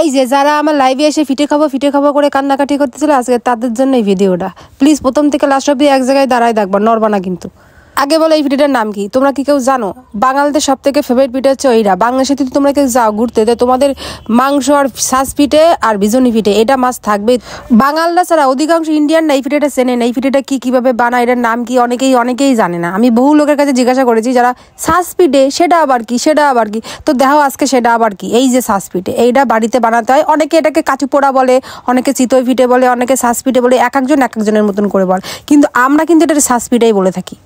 এই যে যারা আমার লাইভে এসে ফিটে খাবো করে কান্নাকাটি করতেছিল আজকে তাদের জন্য এই ভিডিওটা। প্লিজ প্রথম থেকে লাস্ট অব্দি এক জায়গায় দাঁড়ায় দেখবা, নড়বা না কিন্তু। আগে বলো এই পিঠেটার নাম কি? তোমরা কি কেউ জানো? বাঙালিদের সব থেকে ফেভারিট পিঠে হচ্ছে ওইটা। বাংলাদেশে যদি তোমরা কেউ যাও ঘুরতে, তো তোমাদের মাংস আর ছাঁচ পিঠে আর বিজনি পিঠে এটা মাছ থাকবে। বাঙালরা ছাড়া অধিকাংশ ইন্ডিয়ানরা এই পিঠেটা চেনে না। এই পিঠেটা কিভাবে বানায়, এটার নাম কি অনেকেই জানে না। আমি বহু লোকের কাছে জিজ্ঞাসা করেছি যারা ছাঁচ পিঠে সেটা আবার কি। তো দেখো আজকে সেটা আবার কি, এই যে ছাঁচ পিঠে, এইটা বাড়িতে বানাতে হয়। অনেকে এটাকে কাঁচু পোড়া বলে, অনেকে চিতই পিঠে বলে, অনেকে ছাঁচ পিঠে বলে, এক একজনের মতন করে বল। কিন্তু আমরা কিন্তু এটা ছাঁচ পিঠেই বলে থাকি।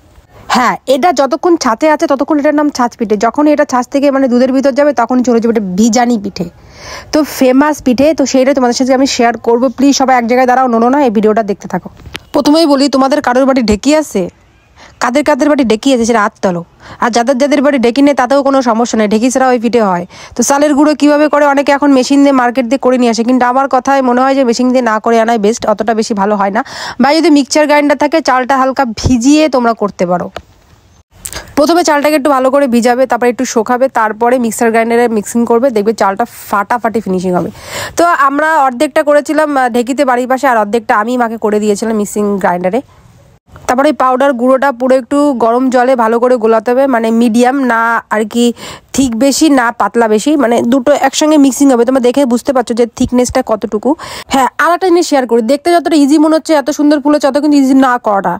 হ্যাঁ, এটা যতক্ষণ ছাঁচে আছে ততক্ষণ এটার নাম ছাঁচ পিঠে। যখন এটা ছাঁচ থেকে দুধের ভিতর যাবে তখন চলে যাবে এটা বিজানি পিঠে। তো ফেমাস পিঠে, তো সেইটা তোমাদের সাথে আমি শেয়ার করবো। প্লিজ সবাই এক জায়গায় দাঁড়াও, নোনো না, এই ভিডিওটা দেখতে থাকো। প্রথমেই বলি, তোমাদের কারোর বাড়ি ঢেকি আছে? কাদের বাড়ি ঢেকি আছে সেটা হাত তোলো। আর যাদের বাড়ি ঢেকি নেই তাতেও কোনো সমস্যা নেই, ঢেকি ছাড়া ওই পিঠে হয়। তো চালের গুঁড়ো কীভাবে করে অনেকে এখন মেশিন দিয়ে মার্কেট দিয়ে করে নিয়ে আসে, কিন্তু আমার কথায় মনে হয় যে মেশিন দিয়ে না করে আনাই বেস্ট, অতটা বেশি ভালো হয় না। বা যদি মিক্সচার গ্রাইন্ডার থাকে চালটা হালকা ভিজিয়ে তোমরা করতে পারো। প্রথমে চালটাকে একটু ভালো করে ভিজাবে, তারপরে একটু শোকাবে, তারপরে মিক্সার গ্রাইন্ডারে মিক্সিং করবে, দেখবে চালটা ফাটাফাটি ফিনিশিং হবে। তো আমরা অর্ধেকটা করেছিলাম ঢেকিতে বাড়ির পাশে, আর অর্ধেকটা আমি মাকে করে দিয়েছিলাম মিক্সিং গ্রাইন্ডারে। তারপরে এই পাউডার গুঁড়োটা পুরো একটু গরম জলে ভালো করে গোলাতে হবে, মিডিয়াম না আর কি, থিক বেশি না পাতলা বেশি, দুটো একসঙ্গে মিক্সিং হবে। তোমরা দেখে বুঝতে পারছো যে থিকনেসটা কতটুকু। হ্যাঁ, আর একটা জিনিস শেয়ার করি, দেখতে যতটা ইজি মনে হচ্ছে এত সুন্দর ফুল হচ্ছে, অত কিন্তু ইজি না করাটা।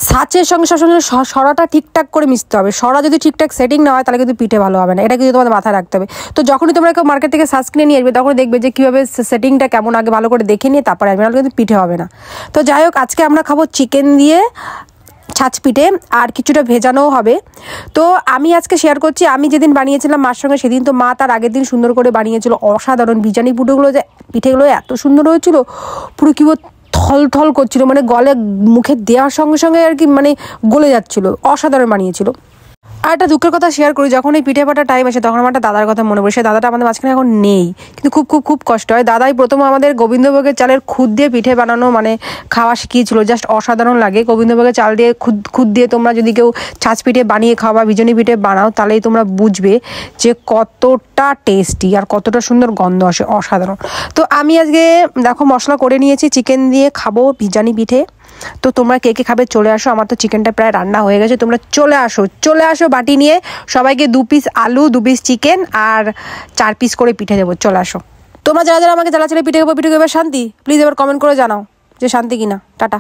ছাঁচের সঙ্গে সবসময় সরাটা ঠিকঠাক করে মিশতে হবে। সরা যদি ঠিকঠাক সেটিং না হয় তাহলে কিন্তু পিঠে ভালো হবে না, এটা কিন্তু তোমাদের মাথায় রাখতে হবে। তো যখনই তোমরা কেউ মার্কেট থেকে ছাঁচ কিনে নিয়ে আসবে তখন দেখবে যে কীভাবে সেটিংটা কেমন, আগে ভালো করে দেখে নিয়ে তারপরে আসবে, নাহলে কিন্তু পিঠে হবে না। তো যাই হোক, আজকে আমরা খাবো চিকেন দিয়ে ছাঁচ পিঠে, আর কিছুটা ভেজানোও হবে। তো আমি আজকে শেয়ার করছি, আমি যেদিন বানিয়েছিলাম মার সঙ্গে, সেদিন তো মা তার আগের দিন সুন্দর করে বানিয়েছিল। অসাধারণ বিজানি পিঠেগুলো এত সুন্দর হয়েছিল, পুরো কি থল করছিল, গলে মুখে দেওয়ার সঙ্গে সঙ্গে আর কি গলে যাচ্ছিল। অসাধারণ বানিয়েছিল। আর একটা দুঃখের কথা শেয়ার করি, যখন এই পিঠে পাটা টাইম আসে তখন আমার একটা দাদার কথা মনে পড়ে। সেই দাদাটা আমাদের মাঝখানে এখন নেই, কিন্তু খুব কষ্ট হয়। দাদাই প্রথম আমাদের গোবিন্দভোগের চালের খুদ দিয়ে পিঠে বানানো খাওয়া শিখিয়েছিল। জাস্ট অসাধারণ লাগে। গোবিন্দভোগের চাল দিয়ে খুদ দিয়ে তোমরা যদি কেউ ছাঁচ পিঠে বানিয়ে খাও বা বিজনি পিঠে বানাও, তাহলেই তোমরা বুঝবে যে কতটা টেস্টি আর কতটা সুন্দর গন্ধ আসে, অসাধারণ। তো আমি আজকে দেখো মশলা করে নিয়েছি, চিকেন দিয়ে খাবো বিজানি পিঠে। তো তোমরা কে খাবে চলে আসো, আমার তো চিকেনটা প্রায় রান্না হয়ে গেছে। তোমরা চলে আসো বাটি নিয়ে, সবাইকে 2 পিস আলু, 2 পিস চিকেন আর 4 পিস করে পিঠে দেবো। চলে আসো তোমরা যারা আমাকে জ্বালাচ্ছিলে পিঠে খাবো শান্তি, প্লিজ এবার কমেন্ট করে জানাও যে শান্তি কিনা। টাটা।